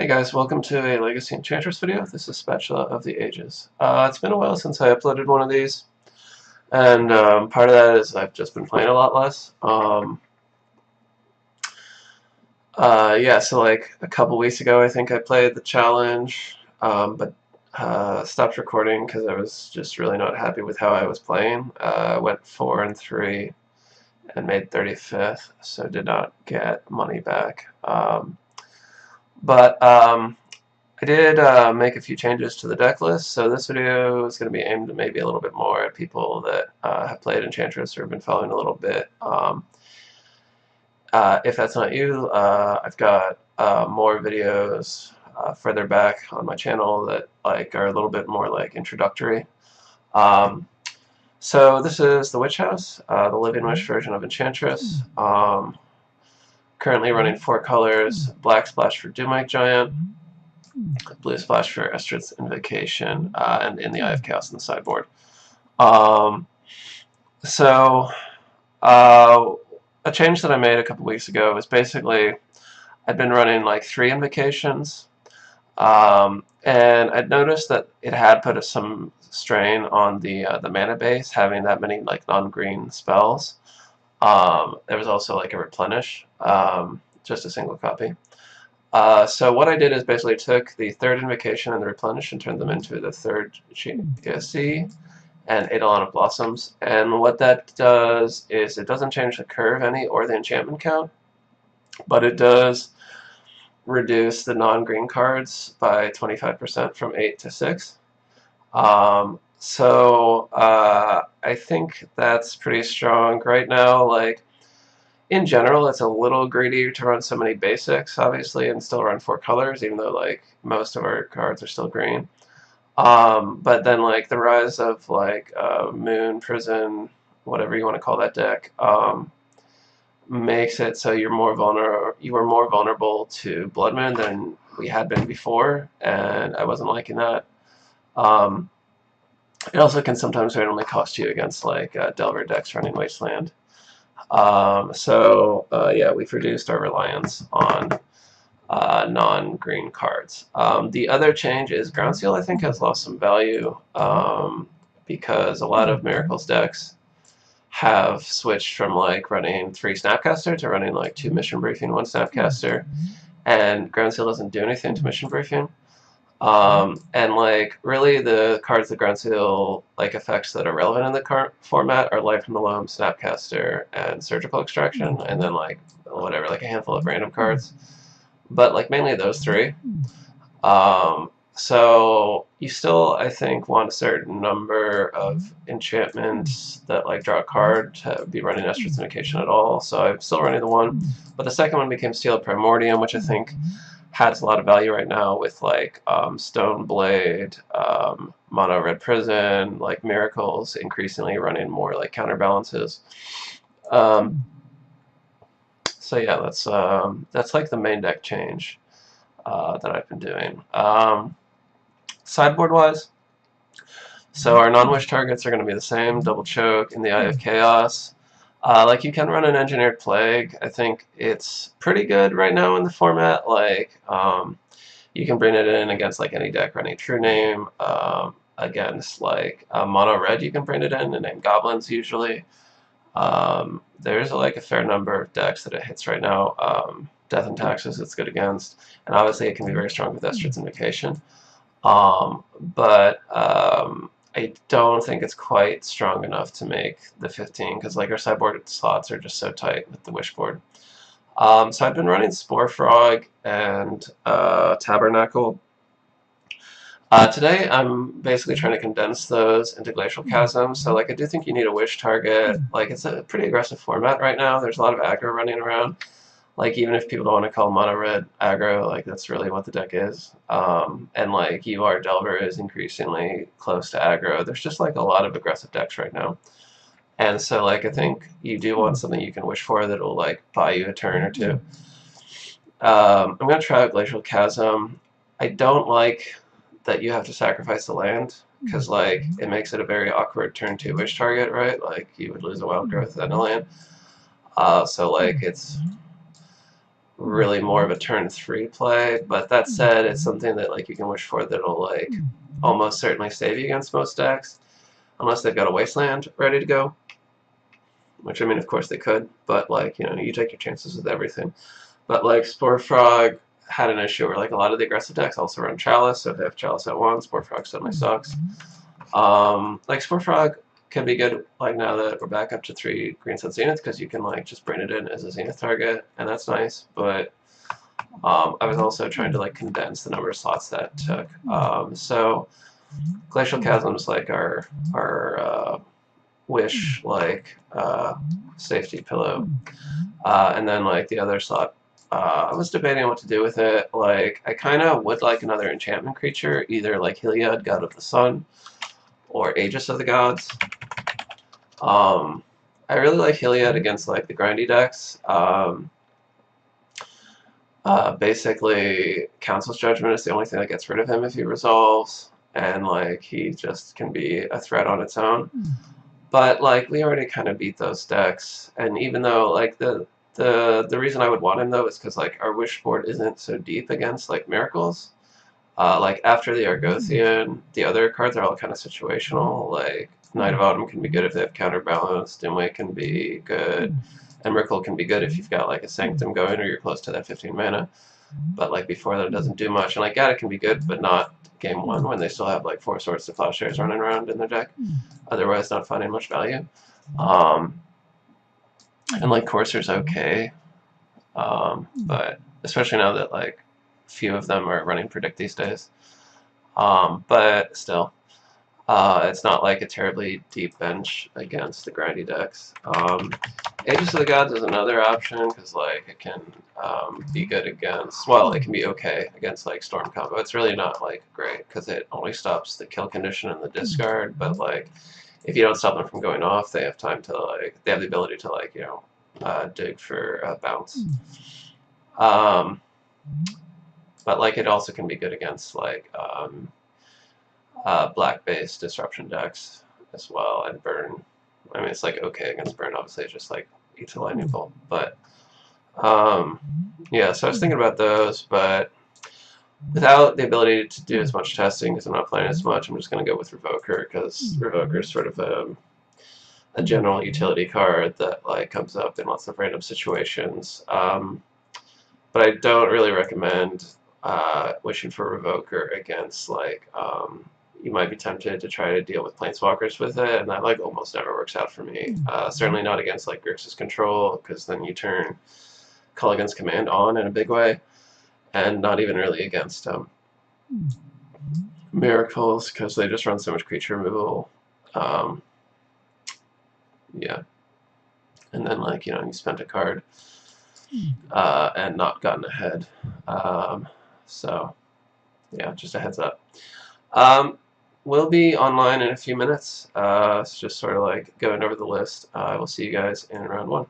Hey guys, welcome to a Legacy Enchantress video. This is Spatula of the Ages. It's been a while since I uploaded one of these, and part of that is I've just been playing a lot less. Yeah, so like a couple weeks ago I think I played the challenge, but stopped recording because I was just really not happy with how I was playing. Went 4-3 and made 35th, so did not get money back. I did make a few changes to the deck list, so this video is going to be aimed maybe a little bit more at people that have played Enchantress or have been following a little bit. If that's not you, I've got more videos further back on my channel that are a little bit more introductory. So this is the Witch House, the Living Witch version of Enchantress. Currently running 4 colors: black splash for Doomwake Giant, blue splash for Estrid's Invocation, and in the Eye of Chaos on the sideboard. A change that I made a couple weeks ago is basically I'd been running 3 Invocations, and I'd noticed that it had put some strain on the mana base, having that many non-green spells. There was also a Replenish, just a single copy. So what I did is basically took the 3rd Invocation and the Replenish and turned them into the 3rd Qasali and Eidolon of Blossoms. And what that does is it doesn't change the curve any or the enchantment count, but it does reduce the non-green cards by 25% from 8 to 6. I think that's pretty strong right now. In general, it's a little greedy to run so many basics, obviously, and still run 4 colors, even though most of our cards are still green. But then the rise of Moon, Prison, whatever you want to call that deck, makes it so you were more vulnerable to Blood Moon than we had been before, and I wasn't liking that. It also can sometimes randomly cost you against Delver decks running Wasteland. Yeah, we've reduced our reliance on non-green cards. The other change is Ground Seal, I think, has lost some value because a lot of Miracles decks have switched from running 3 Snapcaster to running 2 Mission Briefing, 1 Snapcaster, and Ground Seal doesn't do anything to Mission Briefing. Really the cards that Ground Seal effects that are relevant in the current format are Life from the Loam, Snapcaster, and Surgical Extraction, and then whatever, a handful of random cards. But mainly those 3. So you still, I think, want a certain number of enchantments that draw a card to be running Estrid's Invocation at all. So I'm still running the 1, but the second one became Seal of Primordium, which I think has a lot of value right now with Stone Blade, Mono Red Prison, Miracles increasingly running more counterbalances. So yeah, that's the main deck change that I've been doing. Sideboard wise, so our non-wish targets are going to be the same: Double Choke, in the Eye of Chaos. You can run an Engineered Plague. I think it's pretty good right now in the format. You can bring it in against any deck running True Name. Against Mono Red, you can bring it in and name Goblins usually. There's a fair number of decks that it hits right now. Death and Taxes it's good against, and obviously it can be very strong with Estrid's Invocation. I don't think it's quite strong enough to make the 15 because our sideboard slots are just so tight with the wish board. So I've been running Spore Frog and Tabernacle. Today I'm basically trying to condense those into Glacial Chasm. So I do think you need a wish target. It's a pretty aggressive format right now. There's a lot of aggro running around. Even if people don't want to call Mono Red aggro, that's really what the deck is. And UR Delver is increasingly close to aggro. There's just a lot of aggressive decks right now. And so I think you do want something you can wish for that'll buy you a turn or 2. I'm going to try out Glacial Chasm. I don't like that you have to sacrifice the land, because it makes it a very awkward turn 2 wish target, right? You would lose a Wild Growth and a land. It's really more of a turn 3 play, but that said, it's something that like you can wish for that'll like almost certainly save you against most decks, unless they've got a Wasteland ready to go, which I mean of course they could, but like, you know, you take your chances with everything. But like Spore Frog had an issue where like a lot of the aggressive decks also run Chalice, so if they have Chalice at 1, Spore Frog suddenly sucks. Like Spore Frog can be good like now that we're back up to 3 green set Zenith, because you can like just bring it in as a Zenith target, and that's nice, but I was also trying to like condense the number of slots that took. So Glacial Chasm is like our wish like safety pillow, and then like the other slot, I was debating what to do with it. Like I kind of would like another enchantment creature, either like Heliod, God of the Sun, or Aegis of the Gods. I really like Heliod against like the grindy decks. Basically, Council's Judgment is the only thing that gets rid of him if he resolves, and like he just can be a threat on its own. But like we already kind of beat those decks, and even though like the reason I would want him though is because like our wish board isn't so deep against like miracles. Like after the Argothian, the other cards are all kind of situational. Like Knight of Autumn can be good if they have counterbalance. Doomwake can be good. Emrakul can be good if you've got like a Sanctum going or you're close to that 15 mana. But like before that, it doesn't do much. And like Gaddock can be good, but not game 1 when they still have like 4 Swords to Plowshares running around in their deck. Otherwise, not finding much value. And like Courser's okay, but especially now that like few of them are running Predict these days. But still, it's not like a terribly deep bench against the grindy decks. Aegis of the Gods is another option because like it can be good against, well, it can be okay against like Storm combo. It's really not like great because it only stops the kill condition and the discard, but like if you don't stop them from going off, they have time to like, they have the ability to like, you know, dig for a bounce. But like it also can be good against like black-based disruption decks as well, and burn. I mean, it's like okay against burn. Obviously, it's just like eats a lightning bolt. But yeah, so I was thinking about those, but without the ability to do as much testing, because I'm not playing as much, I'm just going to go with Revoker, because Revoker is sort of a general utility card that like comes up in lots of random situations. But I don't really recommend wishing for Revoker against like you might be tempted to try to deal with Planeswalkers with it, and that like almost never works out for me. Certainly not against like Grixis Control, because then you turn Culligan's Command on in a big way, and not even really against Miracles, because they just run so much creature removal. Yeah, and then like, you know, you spent a card and not gotten ahead. So yeah, just a heads up. We'll be online in a few minutes. It's just sort of like going over the list. I will see you guys in round 1.